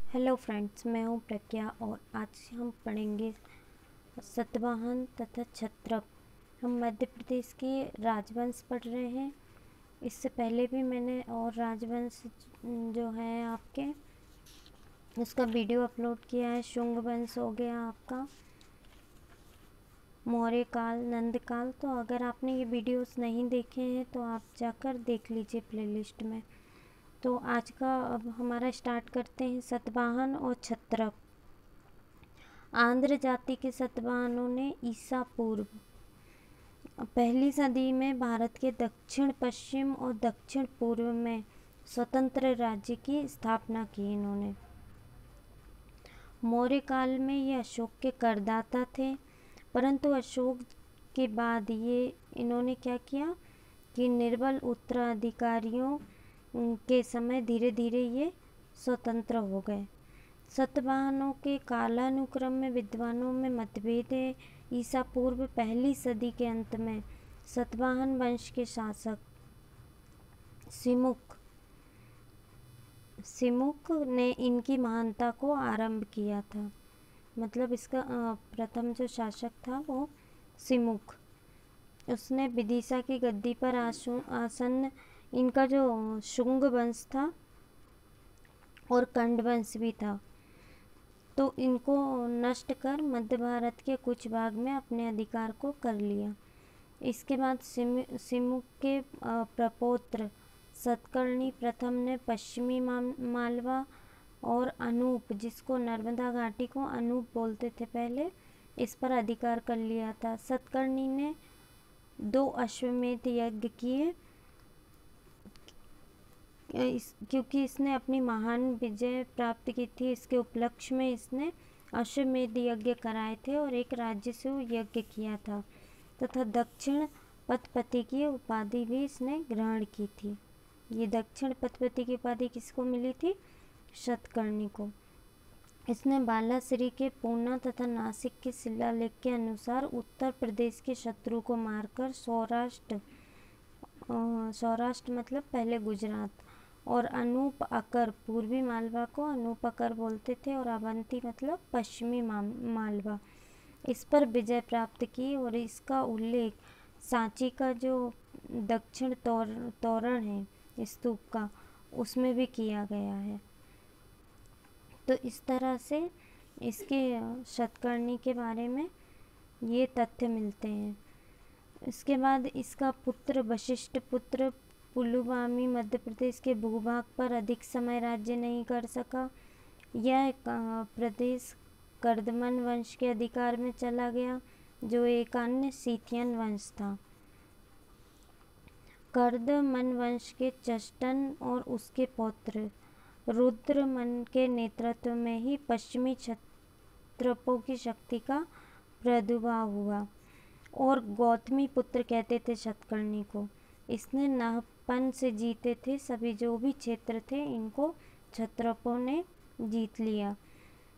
Hello friends, मैं हूं प्रज्ञा और आज हम पढ़ेंगे सतवाहन तथा क्षत्रप। हम मध्य प्रदेश के राजवंश पढ़ रहे हैं। इससे पहले भी मैंने और राजवंश जो है आपके उसका वीडियो अपलोड किया है। शुंग वंश हो गया आपका, मौर्य काल, नंद काल। तो अगर आपने ये वीडियोस नहीं देखे हैं तो आप जाकर देख लीजिए प्लेलिस्ट में। तो आज का अब हमारा स्टार्ट करते हैं। सतवाहन और क्षत्रप। आंध्र जाति के सतवाहनों ने ईसा पूर्व पहली सदी में भारत के दक्षिण पश्चिम और दक्षिण पूर्व में स्वतंत्र राज्य की स्थापना की। इन्होंने मौर्य काल में ये अशोक के करदाता थे, परंतु अशोक के बाद इन्होंने क्या किया कि निर्बल उत्तराधिकारियों के समय धीरे धीरे ये स्वतंत्र हो गए। सतवाहनों के कालानुक्रम में विद्वानों में मतभेद है। ईसा पूर्व पहली सदी के अंत में सतवाहन वंश के शासक सिमुक ने इनकी महानता को आरंभ किया था। मतलब इसका प्रथम जो शासक था वो सिमुक, उसने विदिशा की गद्दी पर आसन्न इनका जो शुंग वंश था और कंड वंश भी था, तो इनको नष्ट कर मध्य भारत के कुछ भाग में अपने अधिकार को कर लिया। इसके बाद सिमुक के प्रपौत्र सतकर्णी प्रथम ने पश्चिमी मालवा और अनूप, जिसको नर्मदा घाटी को अनूप बोलते थे पहले, इस पर अधिकार कर लिया था। सतकर्णी ने 2 अश्वमेध यज्ञ किए क्योंकि इसने अपनी महान विजय प्राप्त की थी। इसके उपलक्ष्य में इसने अश्वमेध यज्ञ कराए थे और एक राज्य से यज्ञ किया था तथा दक्षिण पथपति की उपाधि भी इसने ग्रहण की थी। ये दक्षिण पथपति की उपाधि किसको मिली थी? सतकर्णी को। इसने बालासिरी के पूना तथा नासिक के शिलालेख के अनुसार उत्तर प्रदेश के शत्रु को मारकर सौराष्ट्र मतलब पहले गुजरात, और अनूप अकर, पूर्वी मालवा को अनूप अकर बोलते थे, और अवंती मतलब पश्चिमी मालवा, इस पर विजय प्राप्त की। और इसका उल्लेख सांची का जो दक्षिण तोरण है स्तूप का, उसमें भी किया गया है। तो इस तरह से इसके सतकर्णी के बारे में ये तथ्य मिलते हैं। इसके बाद इसका पुत्र वशिष्ठ पुत्र पुलुवामी मध्य प्रदेश के भूभाग पर अधिक समय राज्य नहीं कर सका। यह प्रदेश कर्दमन वंश के अधिकार में चला गया, जो एक अन्य सीथियन वंश था। कर्दमन वंश के चष्टन और उसके पौत्र रुद्रमन के नेतृत्व में ही पश्चिमी क्षत्रपों की शक्ति का प्रादुर्भाव हुआ, और गौतमी पुत्र कहते थे सतकर्णी को। इसने नाहपन से जीते थे सभी जो भी क्षेत्र थे, इनको क्षत्रपों ने जीत लिया।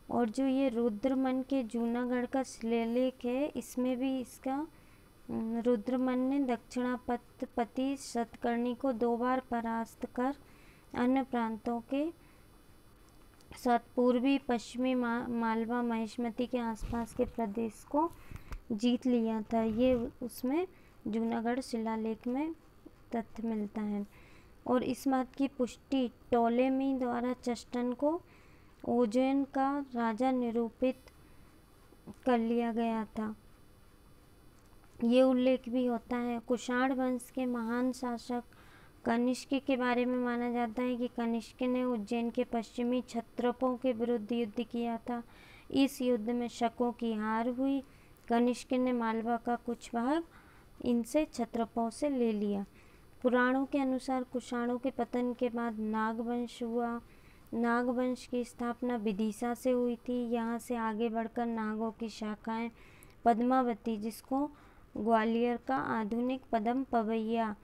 और जो ये रुद्रमन के जूनागढ़ का शिलालेख है, इसमें भी इसका रुद्रमन ने दक्षिणापति सतकर्णी को 2 बार परास्त कर अन्य प्रांतों के साथ पूर्वी पश्चिमी मालवा महिष्मती के आसपास के प्रदेश को जीत लिया था। ये उसमें जूनागढ़ शिलालेख में तथ्य मिलता है। और इस बात की पुष्टि टोलेमी द्वारा चष्टन को उज्जैन का राजा निरूपित कर लिया गया था। ये उल्लेख भी होता है। कुषाण वंश के महान शासक कनिष्क के बारे में माना जाता है कि कनिष्क ने उज्जैन के पश्चिमी क्षत्रपों के विरुद्ध युद्ध किया था। इस युद्ध में शकों की हार हुई। कनिष्क ने मालवा का कुछ भाग इनसे क्षत्रपों से ले लिया। पुराणों के अनुसार कुषाणों के पतन के बाद नागवंश हुआ। नागवंश की स्थापना विदिशा से हुई थी। यहाँ से आगे बढ़कर नागों की शाखाएं पद्मावती, जिसको ग्वालियर का आधुनिक पदम पवैया,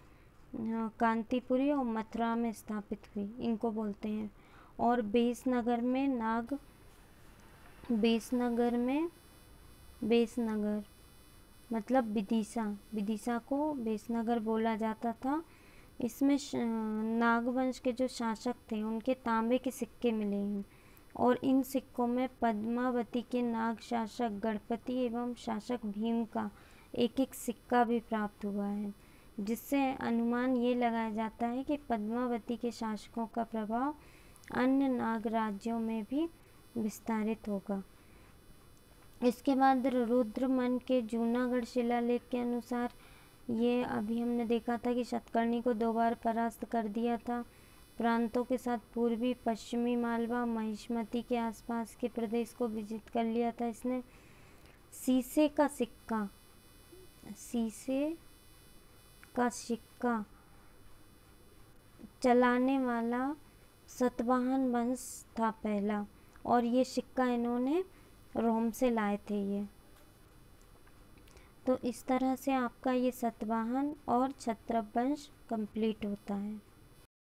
कांतिपुरी और मथुरा में स्थापित हुई, इनको बोलते हैं। और बेसनगर मतलब विदिशा को बेसनगर बोला जाता था। इसमें नागवंश के जो शासक थे उनके तांबे के सिक्के मिले हैं। और इन सिक्कों में पद्मावती के नाग शासक गणपति एवं शासक भीम का एक एक सिक्का भी प्राप्त हुआ है, जिससे अनुमान ये लगाया जाता है कि पद्मावती के शासकों का प्रभाव अन्य नाग राज्यों में भी विस्तारित होगा। इसके बाद रुद्रमन के जूनागढ़ शिलालेख के अनुसार, ये अभी हमने देखा था कि शतकर्णी को 2 बार परास्त कर दिया था, प्रांतों के साथ पूर्वी पश्चिमी मालवा महिष्मती के आसपास के प्रदेश को विजित कर लिया था इसने। शीशे का सिक्का चलाने वाला सातवाहन वंश था पहला, और ये सिक्का इन्होंने रोम से लाए थे ये। तो इस तरह से आपका ये सातवाहन और क्षत्रप वंश कंप्लीट होता है।